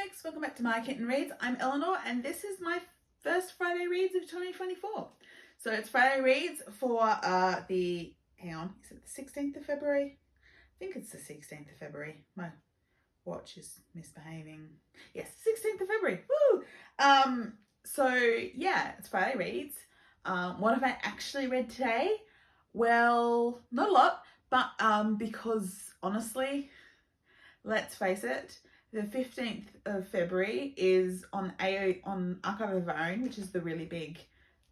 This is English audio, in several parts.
Snowflakes, welcome back to My Kitten Reads. I'm Eleanor and this is my first Friday Reads of 2024. So it's Friday Reads for is it the 16th of February? I think it's the 16th of February. My watch is misbehaving. Yes, 16th of February. Woo! So yeah, it's Friday Reads. What have I actually read today? Well, not a lot, but because honestly, let's face it, the 15th of February is on Archive of Our Own, which is the really big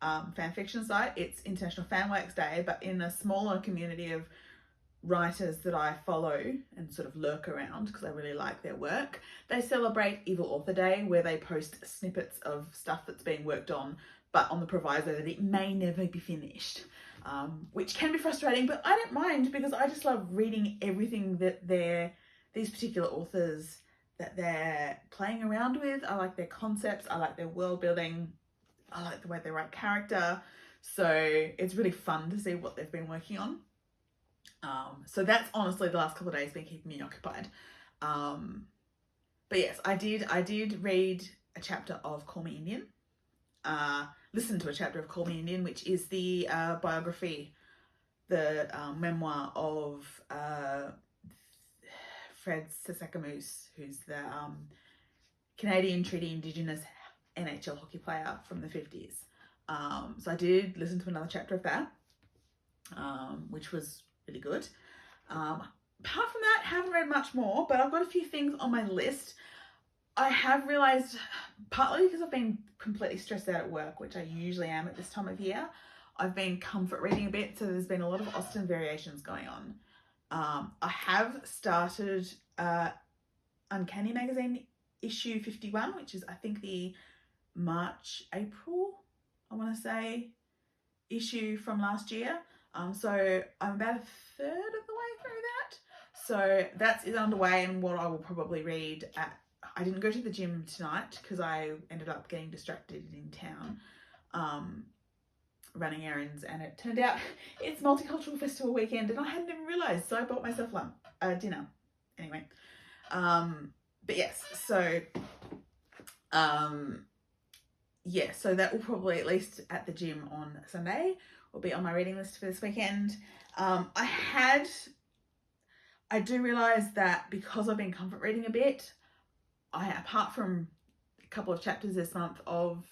fan fiction site. It's International Fanworks Day, but in a smaller community of writers that I follow and sort of lurk around because I really like their work, they celebrate Evil Author Day, where they post snippets of stuff that's being worked on, but on the proviso that it may never be finished, which can be frustrating, but I don't mind because I just love reading everything that these particular authors that they're playing around with. I like their concepts, I like their world building, I like the way they write character. So it's really fun to see what they've been working on. So that's honestly the last couple of days been keeping me occupied. But yes, I did read a chapter of Call Me Indian. Listen to a chapter of Call Me Indian, which is the biography, the memoir of Fred Sasakamoose, who's the Canadian Treaty Indigenous NHL hockey player from the 50s. So I did listen to another chapter of that, which was really good. Apart from that, haven't read much more, but I've got a few things on my list. I have realised, partly because I've been completely stressed out at work, which I usually am at this time of year, I've been comfort reading a bit, so there's been a lot of Austen variations going on. I have started Uncanny Magazine issue 51, which is I think the March-April, I want to say, issue from last year. So I'm about a third of the way through that. So that is underway and what I will probably read at... I didn't go to the gym tonight because I ended up getting distracted in town running errands, and it turned out it's Multicultural Festival weekend and I hadn't even realised, so I bought myself dinner. Anyway, but yes, so yeah, so that will probably, at least at the gym on Sunday, will be on my reading list for this weekend. I do realise that because I've been comfort reading a bit, apart from a couple of chapters this month of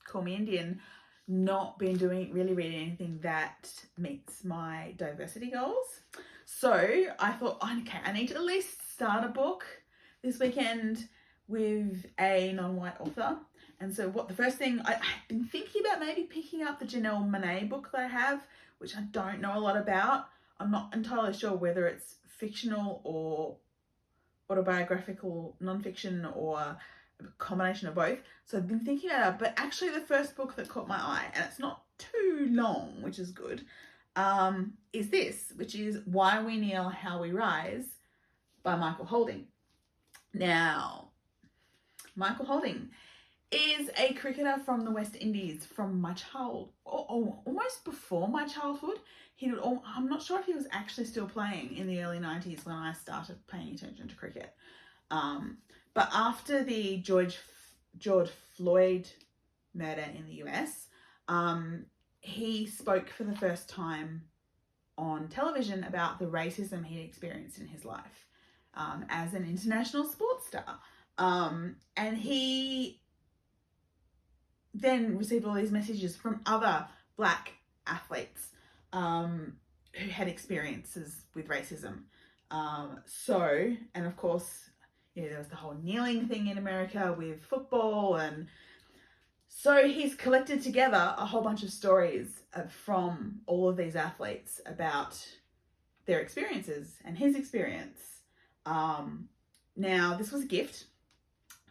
Call Me Indian, not been really reading anything that meets my diversity goals. So I thought, okay, I need to at least start a book this weekend with a non-white author. And so the first thing, I've been thinking about maybe picking up the Janelle Monáe book that I have, which I don't know a lot about. I'm not entirely sure whether it's fictional or autobiographical, non-fiction, or a combination of both. So I've been thinking about it, but actually the first book that caught my eye, and it's not too long, which is good, is this, which is Why We Kneel, How We Rise by Michael Holding. Now, Michael Holding is a cricketer from the West Indies from my almost before my childhood. I'm not sure if he was actually still playing in the early 90s when I started paying attention to cricket. But after the George Floyd murder in the US, he spoke for the first time on television about the racism he experienced in his life as an international sports star. And he then received all these messages from other Black athletes who had experiences with racism. And of course, there was the whole kneeling thing in America with football, and so he's collected together a whole bunch of stories from all of these athletes about their experiences and his experience. Now, this was a gift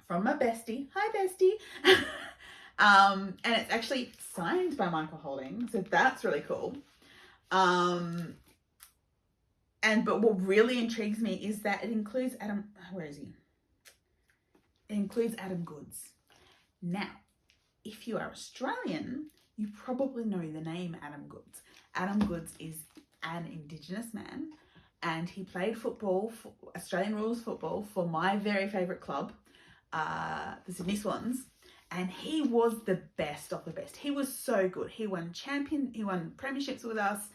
from my bestie. Hi, bestie. And it's actually signed by Michael Holding, so that's really cool. But what really intrigues me is that it includes where is he? It includes Adam Goodes. Now, if you are Australian, you probably know the name Adam Goodes. Adam Goodes is an Indigenous man, and he played football, Australian rules football, for my very favourite club, the Sydney Swans, and he was the best of the best. He was so good. He won premierships with us.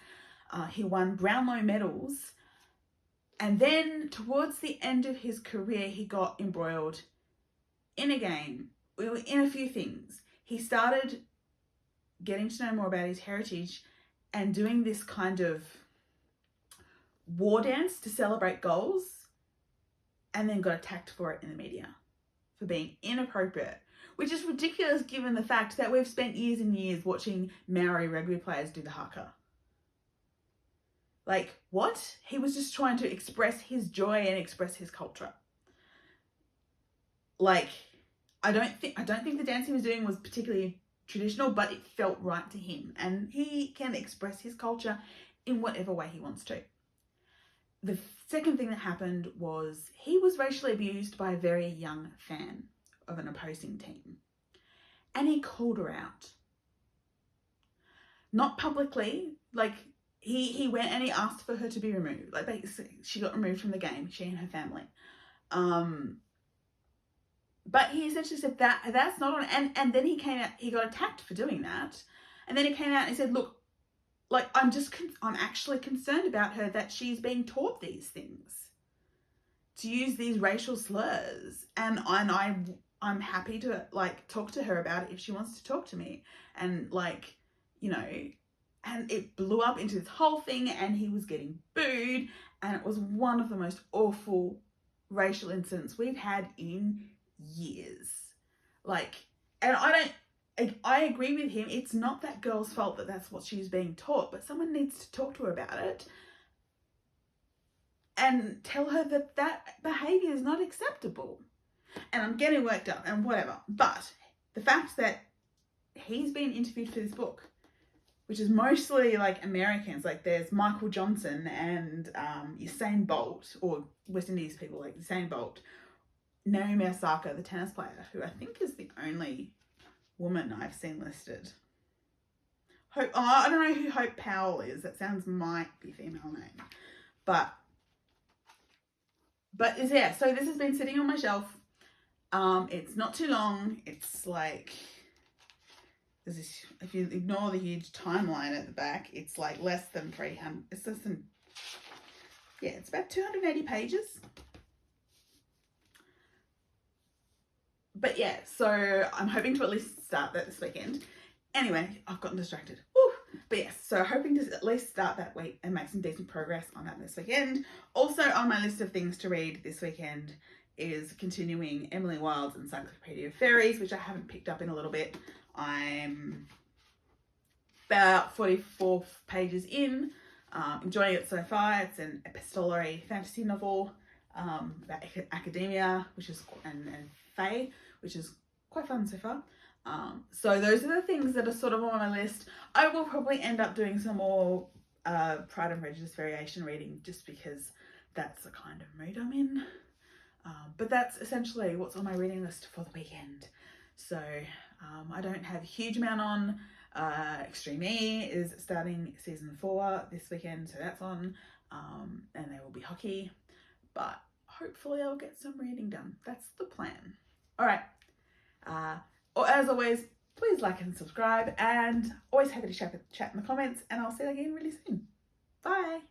He won Brownlow medals. And then towards the end of his career, he got embroiled in a game, in a few things. He started getting to know more about his heritage and doing this kind of war dance to celebrate goals, and then got attacked for it in the media for being inappropriate, which is ridiculous given the fact that we've spent years and years watching Maori rugby players do the haka. Like, what? He was just trying to express his joy and express his culture. Like, I don't think the dance he was doing was particularly traditional, but it felt right to him, and he can express his culture in whatever way he wants to. The second thing that happened was he was racially abused by a very young fan of an opposing team, and he called her out. Not publicly, like he went and he asked for her to be removed. Like, basically, she got removed from the game, she and her family. But he essentially said that's not on, and then he came out, he got attacked for doing that, and then he came out and he said, look, like, I'm actually concerned about her, that she's being taught these things, to use these racial slurs, and I'm happy to, like, talk to her about it if she wants to talk to me, and, like, you know, and it blew up into this whole thing, and he was getting booed, and it was one of the most awful racial incidents we've had in years. Like, and I agree with him. It's not that girl's fault that that's what she's being taught, but someone needs to talk to her about it and tell her that that behaviour is not acceptable. And I'm getting worked up and whatever. But the fact that he's been interviewed for this book, which is mostly like Americans, like there's Michael Johnson and Usain Bolt, or West Indies people like Usain Bolt, Naomi Osaka, the tennis player, who I think is the only woman I've seen listed. I don't know who Hope Powell is. That might be female name. But yeah, so this has been sitting on my shelf. It's not too long. It's like, there's this, if you ignore the huge timeline at the back, it's like less than 300. It's less than, yeah, it's about 280 pages. But yeah, so I'm hoping to at least start that this weekend. Anyway, I've gotten distracted. Woo! But yes, so hoping to at least start that week and make some decent progress on that this weekend. Also on my list of things to read this weekend is continuing Emily Wilde's Encyclopedia of Fairies, which I haven't picked up in a little bit. I'm about 44 pages in, enjoying it so far. It's an epistolary fantasy novel about academia, which is, and fae, which is quite fun so far. So those are the things that are sort of on my list. I will probably end up doing some more Pride and Prejudice variation reading, just because that's the kind of mood I'm in. But that's essentially what's on my reading list for the weekend. So I don't have a huge amount on. Extreme E is starting season 4 this weekend, so that's on. And there will be hockey, but hopefully I'll get some reading done. That's the plan. All right. Or as always, please like and subscribe, and always happy to chat in the comments, and I'll see you again really soon. Bye.